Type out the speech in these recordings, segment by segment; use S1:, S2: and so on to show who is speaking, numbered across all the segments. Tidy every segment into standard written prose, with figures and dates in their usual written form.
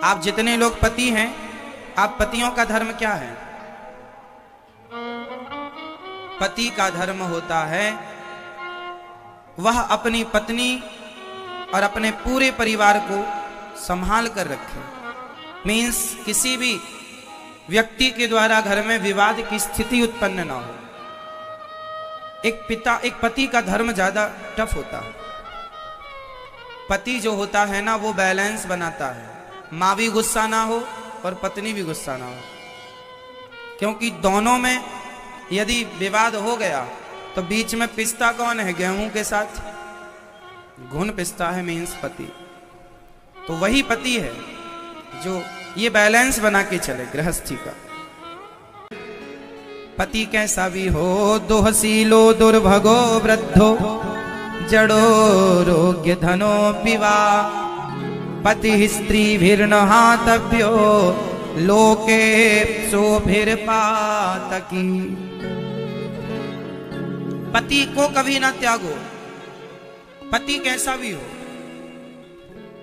S1: आप जितने लोग पति हैं, आप पतियों का धर्म क्या है? पति का धर्म होता है वह अपनी पत्नी और अपने पूरे परिवार को संभाल कर रखे। मीन्स किसी भी व्यक्ति के द्वारा घर में विवाद की स्थिति उत्पन्न ना हो। एक पति का धर्म ज्यादा टफ होता है। पति जो होता है ना, वो बैलेंस बनाता है। माँ भी गुस्सा ना हो और पत्नी भी गुस्सा ना हो, क्योंकि दोनों में यदि विवाद हो गया तो बीच में पिसता कौन है? गेहूं के साथ घुन पिसता है, मीन्स पति। तो वही पति है जो ये बैलेंस बना के चले गृहस्थी का। पति कैसा भी हो, दोहसीलो दुर्भगो वृद्धो जड़ो रोग्य धनो पिवा, पति स्त्री भीर्न हातव्यो लोके सोभिर पातकी। पति को कभी ना त्यागो, पति कैसा भी हो।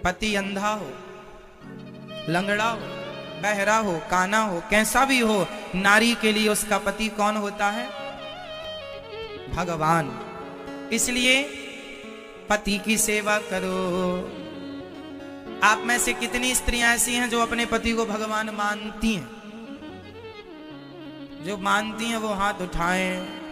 S1: पति अंधा हो, लंगड़ा हो, बहरा हो, काना हो, कैसा भी हो, नारी के लिए उसका पति कौन होता है? भगवान। इसलिए पति की सेवा करो। आप में से कितनी स्त्रियां ऐसी हैं जो अपने पति को भगवान मानती हैं? जो मानती हैं वो हाथ उठाएं।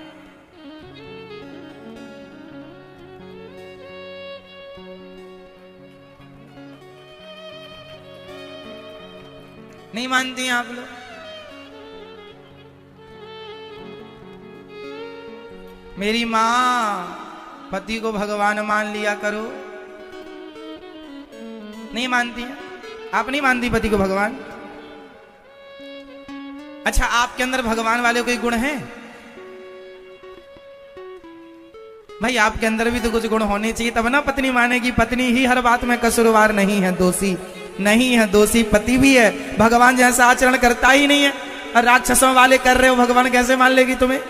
S1: नहीं मानती हैं आप लोग? मेरी मां पति को भगवान मान लिया करो। नहीं मानती हैं? आप नहीं मानती पति को भगवान? अच्छा, आपके अंदर भगवान वाले कोई गुण हैं? भाई आपके अंदर भी तो कुछ गुण होने चाहिए, तब ना पत्नी मानेगी। पत्नी ही हर बात में कसूरवार नहीं है, दोषी नहीं है। दोषी पति भी है। भगवान जैसा आचरण करता ही नहीं है और राक्षसों वाले कर रहे हो, भगवान कैसे मान लेगी तुम्हें?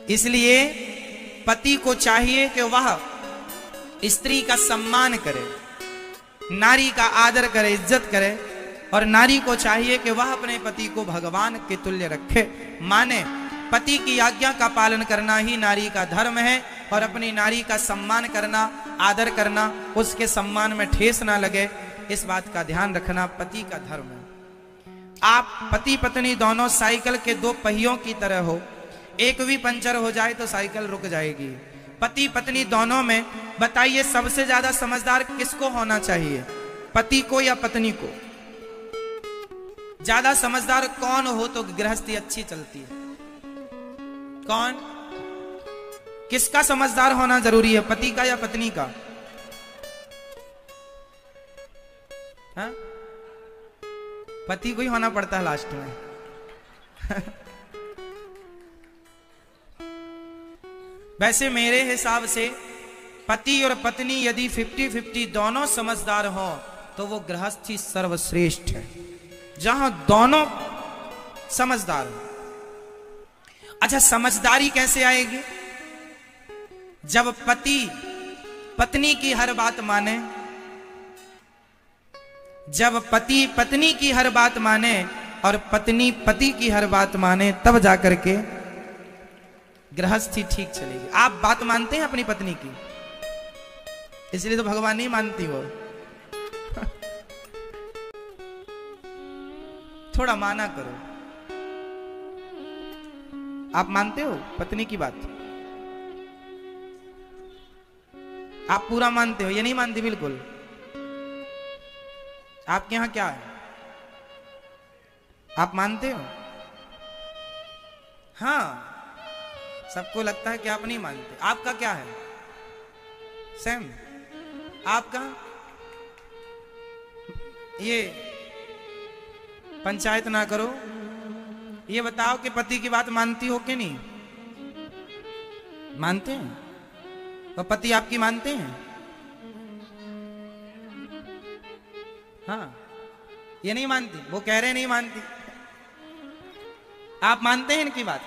S1: इसलिए पति को चाहिए कि वह स्त्री का सम्मान करे, नारी का आदर करे, इज्जत करे, और नारी को चाहिए कि वह अपने पति को भगवान के तुल्य रखे, माने। पति की आज्ञा का पालन करना ही नारी का धर्म है, और अपनी नारी का सम्मान करना, आदर करना, उसके सम्मान में ठेस ना लगे, इस बात का ध्यान रखना पति का धर्म है। आप पति पत्नी दोनों साइकिल के दो पहियों की तरह हो। एक भी पंचर हो जाए तो साइकिल रुक जाएगी। पति पत्नी दोनों में बताइए सबसे ज्यादा समझदार किसको होना चाहिए? पति को या पत्नी को? ज्यादा समझदार कौन हो तो गृहस्थी अच्छी चलती है? कौन? किसका समझदार होना जरूरी है, पति का या पत्नी का? हा? पति को ही होना पड़ता है लास्ट में। वैसे मेरे हिसाब से पति और पत्नी यदि 50-50 दोनों समझदार हो तो वो गृहस्थी सर्वश्रेष्ठ है, जहां दोनों समझदार हो। अच्छा, समझदारी कैसे आएगी? जब पति पत्नी की हर बात माने, जब पति पत्नी की हर बात माने और पत्नी पति की हर बात माने, तब जाकर के गृहस्थी ठीक चलेगी। आप बात मानते हैं अपनी पत्नी की, इसलिए तो भगवान नहीं मानती वो। थोड़ा माना करो। आप मानते हो पत्नी की बात? आप पूरा मानते हो? ये नहीं मानती बिल्कुल? आपके यहां क्या है? आप मानते हो? हाँ, सबको लगता है कि आप नहीं मानते। आपका क्या है? सेम। आपका ये पंचायत ना करो, ये बताओ कि पति की बात मानती हो कि नहीं? मानते हैं? तो पति आपकी मानते हैं? हाँ, ये नहीं मानती, वो कह रहे नहीं मानती। आप मानते हैं इनकी बात,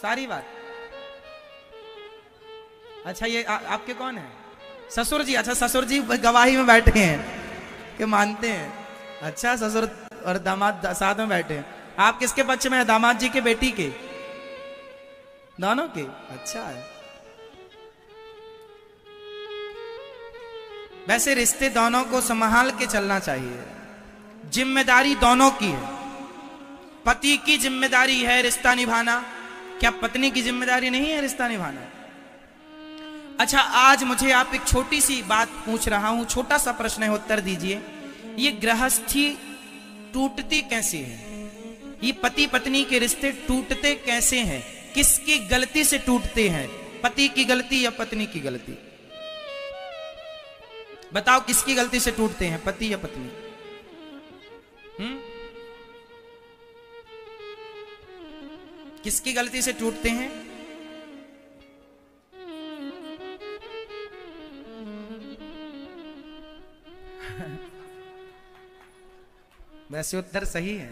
S1: सारी बात? अच्छा, ये आपके कौन है? ससुर जी, अच्छा ससुर जी गवाही में बैठे हैं कि मानते हैं। अच्छा ससुर और दामाद साथ में बैठे हैं। आप किसके पक्ष में है, दामाद जी के, बेटी के, दोनों के? अच्छा है। वैसे रिश्ते दोनों को संभाल के चलना चाहिए, जिम्मेदारी दोनों की है। पति की जिम्मेदारी है रिश्ता निभाना, क्या पत्नी की जिम्मेदारी नहीं है रिश्ता निभाना? अच्छा, आज मुझे आप एक छोटी सी बात पूछ रहा हूं, छोटा सा प्रश्न है, उत्तर दीजिए। ये गृहस्थी टूटती कैसे है? ये पति पत्नी के रिश्ते टूटते कैसे हैं? किसकी गलती से टूटते हैं? पति की गलती या पत्नी की गलती? बताओ, किसकी गलती से टूटते हैं, पति या पत्नी? किसकी गलती से टूटते हैं? वैसे उत्तर सही है।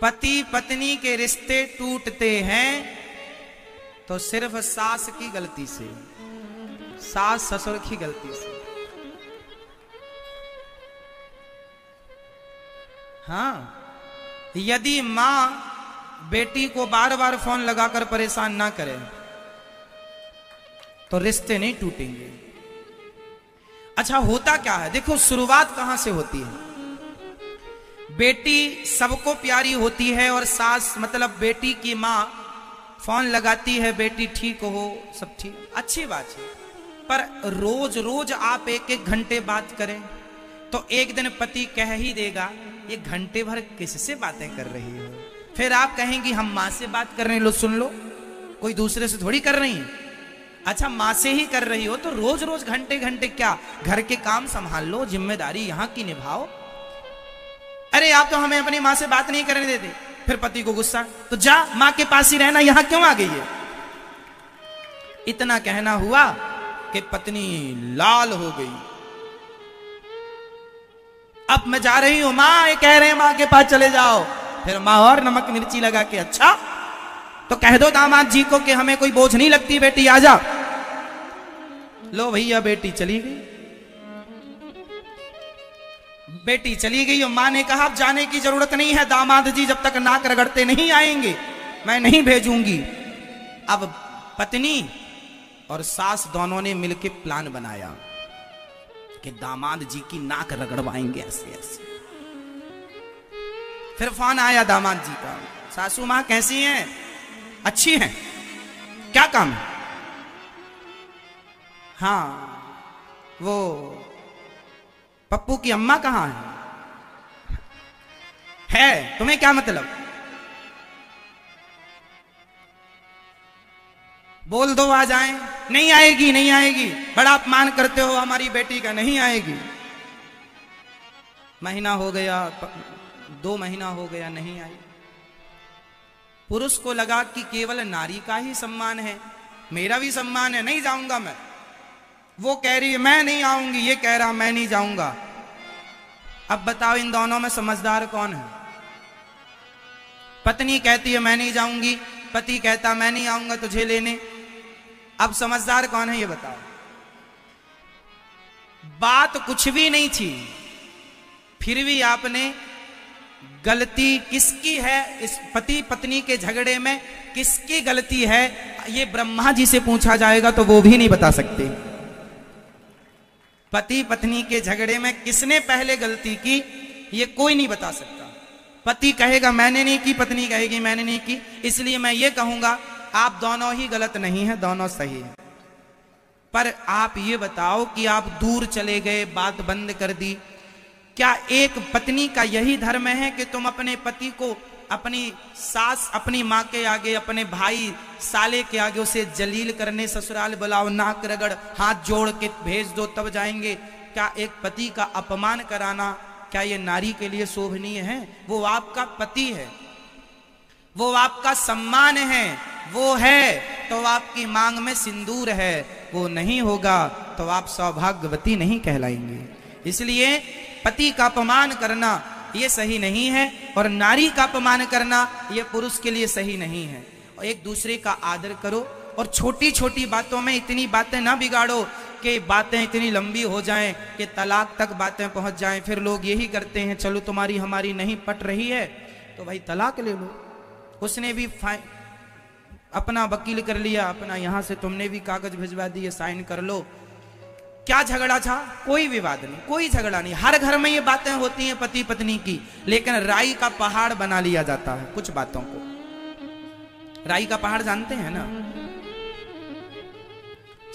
S1: पति पत्नी के रिश्ते टूटते हैं तो सिर्फ सास की गलती से, सास ससुर की गलती से। हाँ, यदि मां बेटी को बार बार फोन लगाकर परेशान ना करे तो रिश्ते नहीं टूटेंगे। अच्छा, होता क्या है? देखो, शुरुआत कहां से होती है? बेटी सबको प्यारी होती है और सास मतलब बेटी की मां फोन लगाती है, बेटी ठीक हो, सब ठीक, अच्छी बात है। पर रोज रोज आप एक एक घंटे बात करें तो एक दिन पति कह ही देगा, ये घंटे भर किससे बातें कर रही हो? फिर आप कहेंगी हम मां से बात कर रहे हैं, लो सुन लो, कोई दूसरे से थोड़ी कर रही है। अच्छा, मां से ही कर रही हो तो रोज रोज घंटे घंटे क्या, घर के काम संभाल लो, जिम्मेदारी यहां की निभाओ। अरे आप तो हमें अपनी मां से बात नहीं करने देते। फिर पति को गुस्सा, तो जा मां के पास ही रहना, यहां क्यों आ गई है? इतना कहना हुआ कि पत्नी लाल हो गई। अब मैं जा रही हूं, मां ये कह रहे हैं मां के पास चले जाओ। फिर मां और नमक मिर्ची लगा के, अच्छा तो कह दो दामाद जी को कि हमें कोई बोझ नहीं लगती, बेटी आ जा। लो भैया, बेटी चली गई। बेटी चली गई और मां ने कहा अब जाने की जरूरत नहीं है, दामाद जी जब तक नाक रगड़ते नहीं आएंगे मैं नहीं भेजूंगी। अब पत्नी और सास दोनों ने मिलकर प्लान बनाया कि दामाद जी की नाक रगड़वाएंगे ऐसे ऐसे। फिर फोन आया दामाद जी का, सासू मां कैसी हैं? अच्छी हैं, क्या काम है? हाँ, वो पप्पू की अम्मा कहां है? तुम्हें क्या मतलब? बोल दो आ जाएं। नहीं आएगी, नहीं आएगी, बड़ा अपमान करते हो हमारी बेटी का, नहीं आएगी। महीना हो गया, 2 महीना हो गया, नहीं आई। पुरुष को लगा कि केवल नारी का ही सम्मान है, मेरा भी सम्मान है, नहीं जाऊंगा मैं। वो कह रही है मैं नहीं आऊंगी, ये कह रहा मैं नहीं जाऊंगा। अब बताओ इन दोनों में समझदार कौन है? पत्नी कहती है मैं नहीं जाऊंगी, पति कहता मैं नहीं आऊंगा तुझे लेने। अब समझदार कौन है ये बताओ? बात कुछ भी नहीं थी, फिर भी आपने गलती किसकी है इस पति पत्नी के झगड़े में? किसकी गलती है ये ब्रह्मा जी से पूछा जाएगा तो वो भी नहीं बता सकते। पति पत्नी के झगड़े में किसने पहले गलती की ये कोई नहीं बता सकता। पति कहेगा मैंने नहीं की, पत्नी कहेगी मैंने नहीं की। इसलिए मैं ये कहूंगा आप दोनों ही गलत नहीं है, दोनों सही है। पर आप ये बताओ कि आप दूर चले गए, बात बंद कर दी, क्या एक पत्नी का यही धर्म है कि तुम अपने पति को अपनी सास अपनी माँ के आगे, अपने भाई साले के आगे उसे जलील करने ससुराल बुलाओ, नाक रगड़, हाथ जोड़ के भेज दो तब जाएंगे? क्या एक पति का अपमान कराना क्या ये नारी के लिए शोभनीय है? वो आपका पति है, वो आपका सम्मान है, वो है तो आपकी मांग में सिंदूर है, वो नहीं होगा तो आप सौभाग्यवती नहीं कहलाएंगे। इसलिए पति का अपमान करना ये सही नहीं है और नारी का अपमान करना ये पुरुष के लिए सही नहीं है। और एक दूसरे का आदर करो, और छोटी छोटी बातों में इतनी बातें ना बिगाड़ो कि बातें इतनी लंबी हो जाएं कि तलाक तक बातें पहुंच जाएं। फिर लोग यही करते हैं, चलो तुम्हारी हमारी नहीं पट रही है तो भाई तलाक ले लो। उसने भी अपना वकील कर लिया, अपना यहां से तुमने भी कागज भिजवा दिए, साइन कर लो। क्या झगड़ा था? कोई विवाद नहीं, कोई झगड़ा नहीं। हर घर में ये बातें होती हैं पति पत्नी की, लेकिन राई का पहाड़ बना लिया जाता है कुछ बातों को। राई का पहाड़ जानते हैं ना?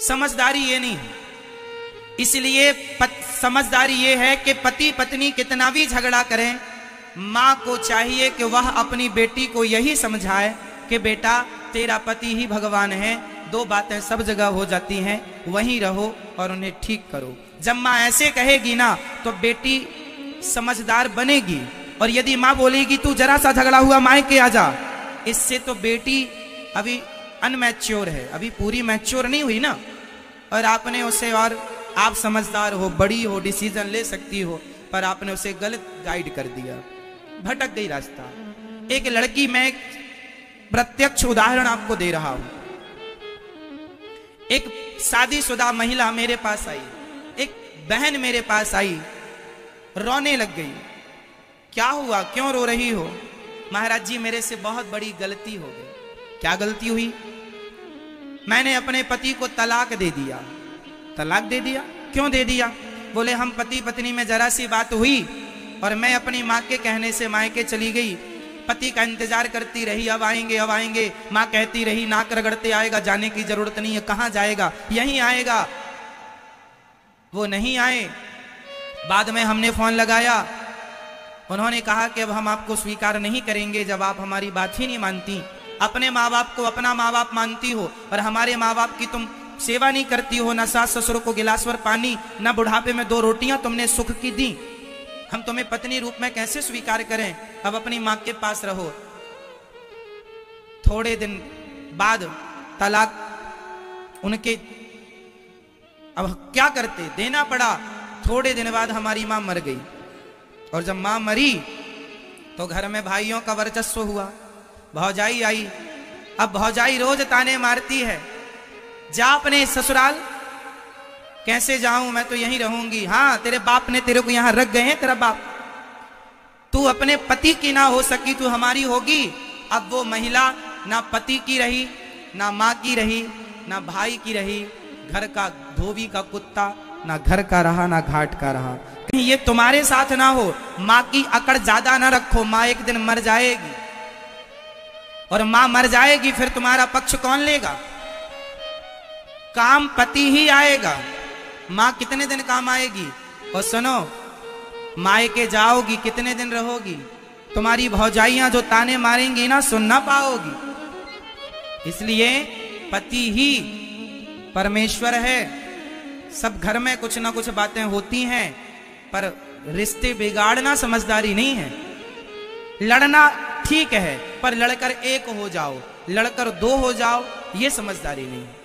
S1: समझदारी ये नहीं है। इसलिए समझदारी ये है कि पति पत्नी कितना भी झगड़ा करें, मां को चाहिए कि वह अपनी बेटी को यही समझाए कि बेटा तेरा पति ही भगवान है, दो बातें सब जगह हो जाती हैं, वहीं रहो और उन्हें ठीक करो। जब मां ऐसे कहेगी ना तो बेटी समझदार बनेगी। और यदि मां बोलेगी तू जरा सा झगड़ा हुआ मायके आ जा, इससे तो बेटी अभी अनमैच्योर है, अभी पूरी मैच्योर नहीं हुई ना। और आपने उसे, और आप समझदार हो, बड़ी हो, डिसीजन ले सकती हो, पर आपने उसे गलत गाइड कर दिया, भटक गई रास्ता। एक लड़की, मैं एक प्रत्यक्ष उदाहरण आपको दे रहा हूं। एक शादीशुदा महिला मेरे पास आई, एक बहन मेरे पास आई, रोने लग गई। क्या हुआ, क्यों रो रही हो? महाराज जी मेरे से बहुत बड़ी गलती हो गई। क्या गलती हुई? मैंने अपने पति को तलाक दे दिया। तलाक दे दिया? क्यों दे दिया? बोले हम पति पत्नी में जरा सी बात हुई और मैं अपनी माँ के कहने से मायके चली गई। पति का इंतजार करती रही, अब आएंगे अब आएंगे। माँ कहती रही नाक रगड़ते आएगा, जाने की जरूरत नहीं है। कहाँ जाएगा? यहीं आएगा। वो नहीं आए। बाद में हमने फोन लगाया, उन्होंने कहा कि अब हम आपको स्वीकार नहीं करेंगे जब आप हमारी बात ही नहीं मानती। अपने माँ बाप को अपना माँ बाप मानती हो और हमारे माँ बाप की तुम सेवा नहीं करती हो, ना सास ससुर को गिलास भर पानी, ना बुढ़ापे में 2 रोटियां तुमने सुख की दी। हम तुम्हें पत्नी रूप में कैसे स्वीकार करें? अब अपनी माँ के पास रहो। थोड़े दिन बाद तलाक उनके, अब क्या करते, देना पड़ा। थोड़े दिन बाद हमारी माँ मर गई और जब माँ मरी तो घर में भाइयों का वर्चस्व हुआ। भौजाई आई। अब भौजाई रोज ताने मारती है, जा अपने ससुराल। कैसे जाऊं, मैं तो यहीं रहूंगी। हाँ तेरे बाप ने तेरे को यहां रख गए हैं, तेरा बाप। तू अपने पति की ना हो सकी, तू हमारी होगी। अब वो महिला ना पति की रही, ना माँ की रही, ना भाई की रही। घर का धोबी का कुत्ता, ना घर का रहा ना घाट का रहा। कहीं ये तुम्हारे साथ ना हो। माँ की अकड़ ज्यादा ना रखो, माँ एक दिन मर जाएगी और मां मर जाएगी, फिर तुम्हारा पक्ष कौन लेगा? काम पति ही आएगा, मां कितने दिन काम आएगी? और सुनो, मायके जाओगी कितने दिन रहोगी? तुम्हारी भौजाइयां जो ताने मारेंगी ना, सुन ना पाओगी। इसलिए पति ही परमेश्वर है। सब घर में कुछ ना कुछ बातें होती हैं, पर रिश्ते बिगाड़ना समझदारी नहीं है। लड़ना ठीक है, पर लड़कर एक हो जाओ, लड़कर 2 हो जाओ, ये समझदारी नहीं है।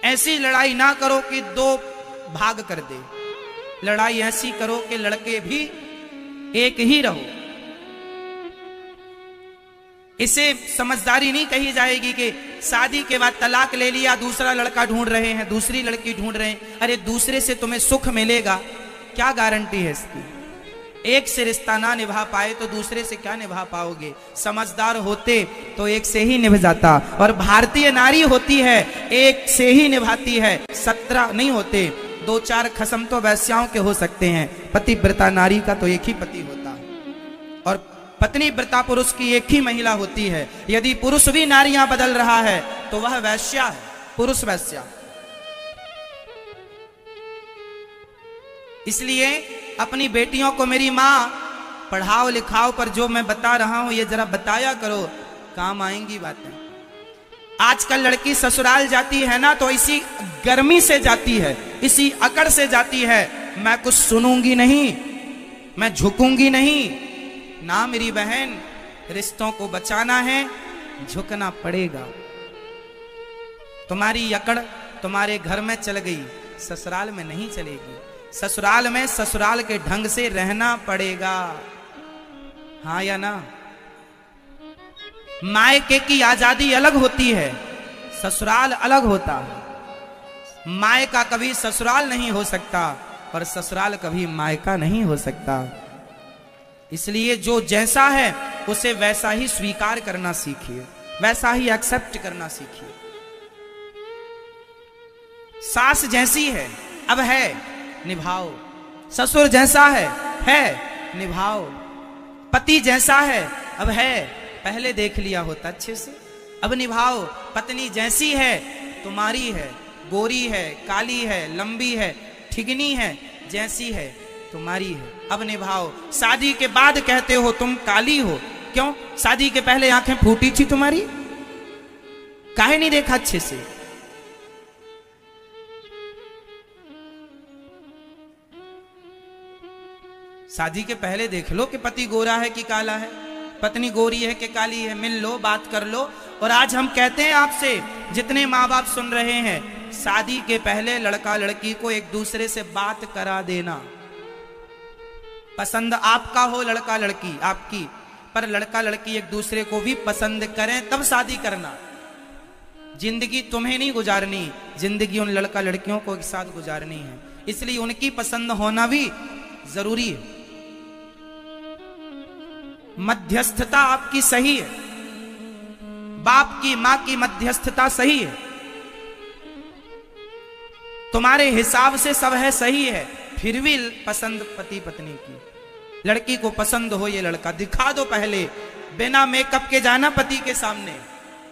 S1: ऐसी लड़ाई ना करो कि 2 भाग कर दे। लड़ाई ऐसी करो कि लड़के भी एक ही रहो। इसे समझदारी नहीं कही जाएगी कि शादी के बाद तलाक ले लिया, दूसरा लड़का ढूंढ रहे हैं, दूसरी लड़की ढूंढ रहे हैं। अरे दूसरे से तुम्हें सुख मिलेगा, क्या गारंटी है इसकी? एक से रिश्ता ना निभा पाए तो दूसरे से क्या निभा पाओगे? समझदार होते तो एक से ही निभ जाता। और भारतीय नारी होती है, एक से ही निभाती है, 17 नहीं होते। 2-4 खसम तो वैश्याओं के हो सकते हैं, पतिव्रता नारी का तो एक ही पति होता है। और पत्नी व्रता पुरुष की एक ही महिला होती है। यदि पुरुष भी नारियां बदल रहा है तो वह वैश्या है, पुरुष वैश्या। इसलिए अपनी बेटियों को मेरी माँ पढ़ाओ लिखाओ, पर जो मैं बता रहा हूं ये जरा बताया करो, काम आएंगी बातें। आजकल लड़की ससुराल जाती है ना तो इसी गर्मी से जाती है, इसी अकड़ से जाती है, मैं कुछ सुनूंगी नहीं, मैं झुकूंगी नहीं। ना मेरी बहन, रिश्तों को बचाना है, झुकना पड़ेगा। तुम्हारी अकड़ तुम्हारे घर में चल गई, ससुराल में नहीं चलेगी। ससुराल में ससुराल के ढंग से रहना पड़ेगा, हाँ या ना? मायके की आजादी अलग होती है, ससुराल अलग होता है। मायका कभी ससुराल नहीं हो सकता और ससुराल कभी मायका नहीं हो सकता। इसलिए जो जैसा है उसे वैसा ही स्वीकार करना सीखिए, वैसा ही एक्सेप्ट करना सीखिए। सास जैसी है अब है, निभाओ। ससुर जैसा है निभाओ। पति जैसा है अब है, पहले देख लिया होता अच्छे से, अब निभाओ। पत्नी जैसी है तुम्हारी है, गोरी है, काली है, लंबी है, ठिगनी है, जैसी है तुम्हारी है, अब निभाओ। शादी के बाद कहते हो तुम काली हो, क्यों? शादी के पहले आंखें फूटी थी तुम्हारी, काहे नहीं देखा अच्छे से? शादी के पहले देख लो कि पति गोरा है कि काला है, पत्नी गोरी है कि काली है, मिल लो, बात कर लो। और आज हम कहते हैं आपसे, जितने माँ बाप सुन रहे हैं, शादी के पहले लड़का लड़की को एक दूसरे से बात करा देना। पसंद आपका हो लड़का लड़की आपकी, पर लड़का लड़की एक दूसरे को भी पसंद करें तब शादी करना। जिंदगी तुम्हें नहीं गुजारनी, जिंदगी उन लड़का लड़कियों को एक साथ गुजारनी है, इसलिए उनकी पसंद होना भी जरूरी है। मध्यस्थता आपकी सही है, बाप की मां की मध्यस्थता सही है, तुम्हारे हिसाब से सब है सही है, फिर भी पसंद पति पत्नी की। लड़की को पसंद हो ये लड़का, दिखा दो पहले, बिना मेकअप के जाना पति के सामने,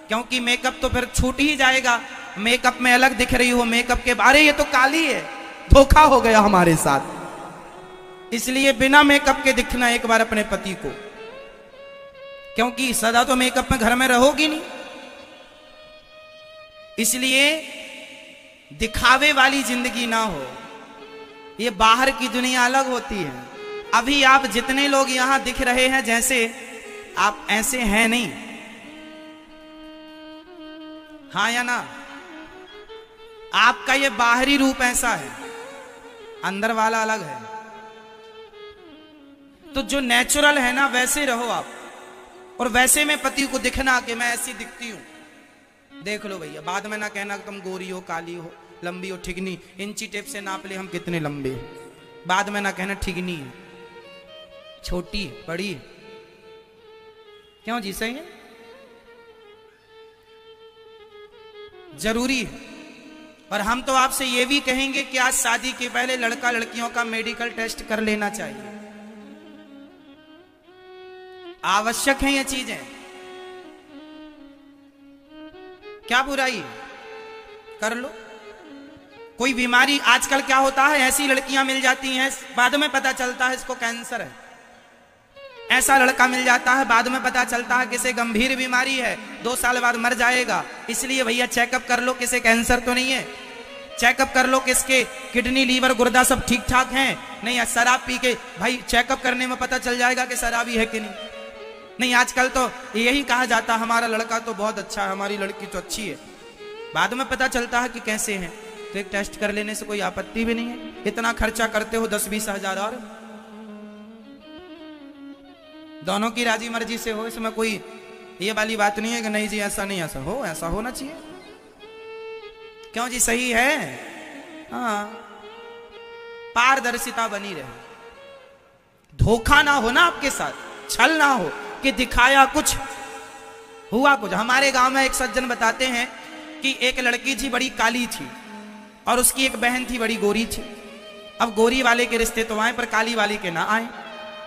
S1: क्योंकि मेकअप तो फिर छूट ही जाएगा। मेकअप में अलग दिख रही हो, मेकअप के बारे ये तो काली है, धोखा हो गया हमारे साथ। इसलिए बिना मेकअप के दिखना एक बार अपने पति को, क्योंकि सदा तो मेकअप में घर में रहोगी नहीं। इसलिए दिखावे वाली जिंदगी ना हो, ये बाहर की दुनिया अलग होती है। अभी आप जितने लोग यहां दिख रहे हैं जैसे, आप ऐसे हैं नहीं, हाँ या ना? आपका ये बाहरी रूप ऐसा है, अंदर वाला अलग है। तो जो नेचुरल है ना वैसे रहो आप, और वैसे में पति को दिखना कि मैं ऐसी दिखती हूं। देख लो भैया, बाद में ना कहना कि तुम गोरी हो, काली हो, लंबी हो, ठिगनी। इंची टेप से नाप ले हम कितने लंबे हैं, बाद में ना कहना ठिगनी है, छोटी है, बड़ी है। क्यों जी? सही है, जरूरी है। और हम तो आपसे ये भी कहेंगे कि आज शादी के पहले लड़का लड़कियों का मेडिकल टेस्ट कर लेना चाहिए, आवश्यक है ये चीजें। क्या बुराई है, कर लो। कोई बीमारी आजकल क्या होता है, ऐसी लड़कियां मिल जाती हैं बाद में पता चलता है इसको कैंसर है, ऐसा लड़का मिल जाता है बाद में पता चलता है किसे गंभीर बीमारी है, 2 साल बाद मर जाएगा। इसलिए भैया चेकअप कर लो किसे कैंसर तो नहीं है, चेकअप कर लो किसके किडनी लीवर गुर्दा सब ठीक ठाक हैं। नहीं शराब पी के भाई चेकअप करने में पता चल जाएगा कि शराबी है कि नहीं। आजकल तो यही कहा जाता है हमारा लड़का तो बहुत अच्छा है, हमारी लड़की तो अच्छी है, बाद में पता चलता है कि कैसे हैं। तो एक टेस्ट कर लेने से कोई आपत्ति भी नहीं है। इतना खर्चा करते हो 10-20 हजार, और दोनों की राजी मर्जी से हो, इसमें कोई ये वाली बात नहीं है कि नहीं जी ऐसा नहीं, ऐसा हो, ऐसा होना चाहिए। क्यों जी? सही है, हाँ। पारदर्शिता बनी रहे, धोखा ना हो ना आपके साथ, छल ना हो कि दिखाया कुछ हुआ कुछ। हमारे गांव में एक सज्जन बताते हैं कि एक लड़की थी बड़ी काली थी और उसकी एक बहन थी बड़ी गोरी थी। अब गोरी वाले के रिश्ते तो आए पर काली वाली के ना आए,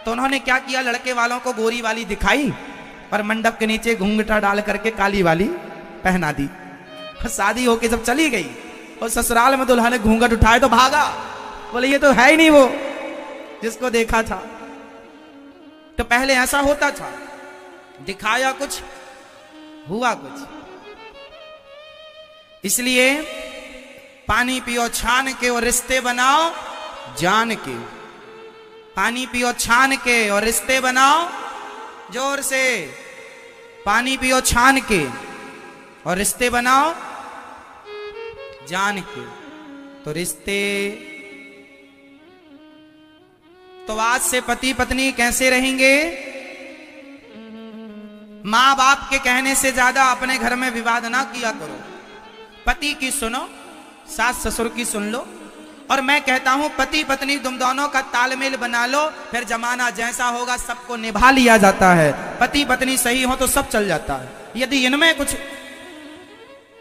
S1: तो उन्होंने क्या किया, लड़के वालों को गोरी वाली दिखाई और मंडप के नीचे घूंघटा डाल करके काली वाली पहना दी। शादी होके जब चली गई और ससुराल में दुल्हा ने घूंघट उठाए तो भागा, बोले ये तो है ही नहीं वो जिसको देखा था। तो पहले ऐसा होता था, दिखाया कुछ हुआ कुछ। इसलिए पानी पियो छान के और रिश्ते बनाओ जान के, पानी पियो छान के और रिश्ते बनाओ जोर से, पानी पियो छान के और रिश्ते बनाओ जान के। तो रिश्ते तो आज से पति पत्नी कैसे रहेंगे? मां बाप के कहने से ज्यादा अपने घर में विवाद ना किया करो। पति की सुनो, सास ससुर की सुन लो, और मैं कहता हूं पति पत्नी तुम दोनों का तालमेल बना लो, फिर जमाना जैसा होगा सबको निभा लिया जाता है। पति पत्नी सही हो तो सब चल जाता है। यदि इनमें कुछ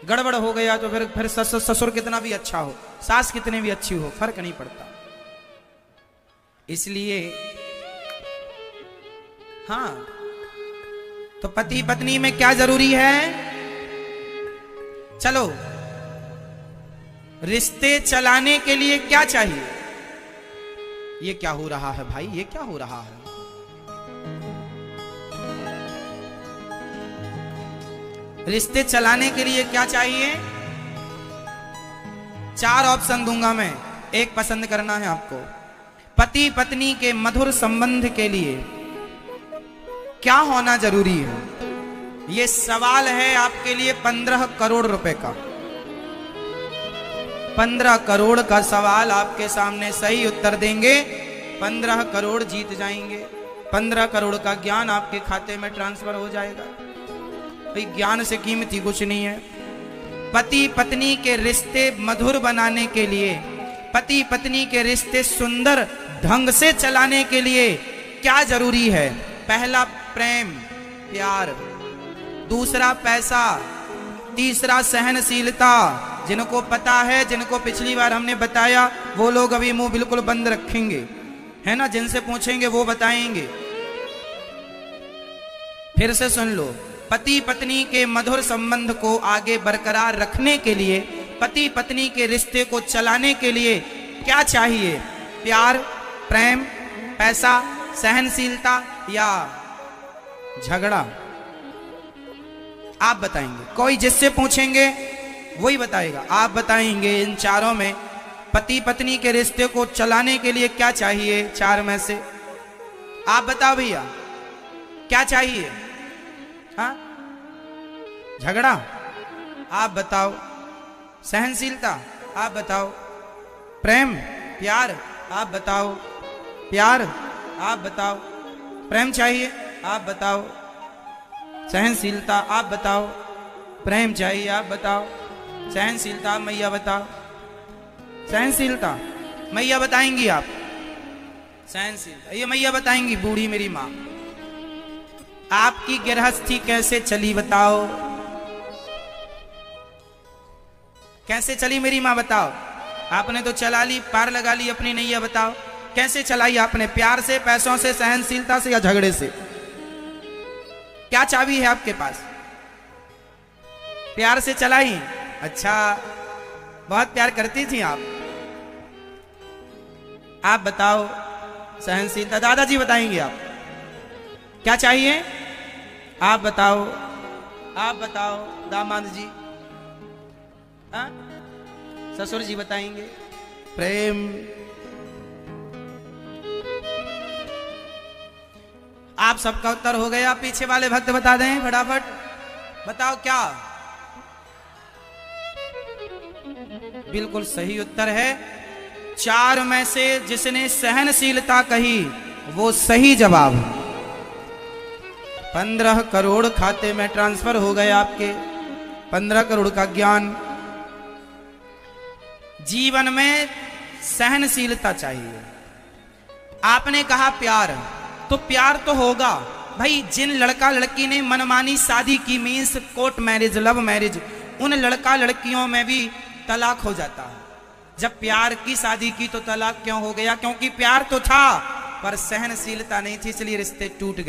S1: गड़बड़ हो गया तो फिर ससुर कितना भी अच्छा हो, सास कितनी भी अच्छी हो, फर्क नहीं पड़ता। इसलिए हाँ, तो पति पत्नी में क्या जरूरी है? चलो, रिश्ते चलाने के लिए क्या चाहिए? ये क्या हो रहा है भाई, ये क्या हो रहा है? रिश्ते चलाने के लिए क्या चाहिए? 4 ऑप्शन दूंगा मैं, एक पसंद करना है आपको। पति पत्नी के मधुर संबंध के लिए क्या होना जरूरी है? ये सवाल है आपके लिए 15 करोड़ रुपए का। 15 करोड़ का सवाल आपके सामने, सही उत्तर देंगे 15 करोड़ जीत जाएंगे। 15 करोड़ का ज्ञान आपके खाते में ट्रांसफर हो जाएगा। भाई ज्ञान से कीमती कुछ नहीं है। पति पत्नी के रिश्ते मधुर बनाने के लिए, पति पत्नी के रिश्ते सुंदर ढंग से चलाने के लिए क्या जरूरी है? पहला प्रेम प्यार, दूसरा पैसा, तीसरा सहनशीलता। जिनको पता है, जिनको पिछली बार हमने बताया, वो लोग अभी मुंह बिल्कुल बंद रखेंगे, है ना? जिनसे पूछेंगे वो बताएंगे। फिर से सुन लो, पति पत्नी के मधुर संबंध को आगे बरकरार रखने के लिए, पति पत्नी के रिश्ते को चलाने के लिए क्या चाहिए? प्यार, प्रेम, पैसा, सहनशीलता या झगड़ा? आप बताएंगे। कोई जिससे पूछेंगे वही बताएगा। आप बताएंगे इन चारों में पति पत्नी के रिश्ते को चलाने के लिए क्या चाहिए? 4 में से आप बताओ भैया, क्या चाहिए? हाँ, झगड़ा? आप बताओ। सहनशीलता? आप बताओ। प्रेम प्यार? आप बताओ। प्यार? आप बताओ। प्रेम चाहिए? आप बताओ। सहनशीलता? आप बताओ। प्रेम चाहिए? आप बताओ। सहनशीलता? मैया बताओ। सहनशीलता मैया बताएंगी। आप सहनशीलता ये मैया बताएंगी, बूढ़ी मेरी माँ। आपकी गृहस्थी कैसे चली बताओ? कैसे चली मेरी माँ बताओ? आपने तो चला ली, पार लगा ली अपनी नैया। बताओ कैसे चलाई आपने? प्यार से, पैसों से, सहनशीलता से या झगड़े से? क्या चाबी है आपके पास? प्यार से चलाई। अच्छा, बहुत प्यार करती थी आप बताओ। सहनशीलता दादाजी बताएंगे। आप क्या चाहिए? आप बताओ। आप बताओ दामाद जी। ससुर जी बताएंगे। प्रेम। आप सबका उत्तर हो गया। पीछे वाले भक्त बता दें फटाफट। बताओ क्या? बिल्कुल सही उत्तर है। 4 में से जिसने सहनशीलता कही वो सही जवाब। 15 करोड़ खाते में ट्रांसफर हो गए आपके। 15 करोड़ का ज्ञान। जीवन में सहनशीलता चाहिए। आपने कहा प्यार, तो प्यार तो होगा भाई। जिन लड़का लड़की ने मनमानी शादी की, means court marriage, love marriage, उन लड़का लड़कियों में भी तलाक हो जाता है। जब प्यार की शादी की तो तलाक क्यों हो गया? क्योंकि प्यार तो था पर सहनशीलता नहीं थी, इसलिए रिश्ते टूट गए।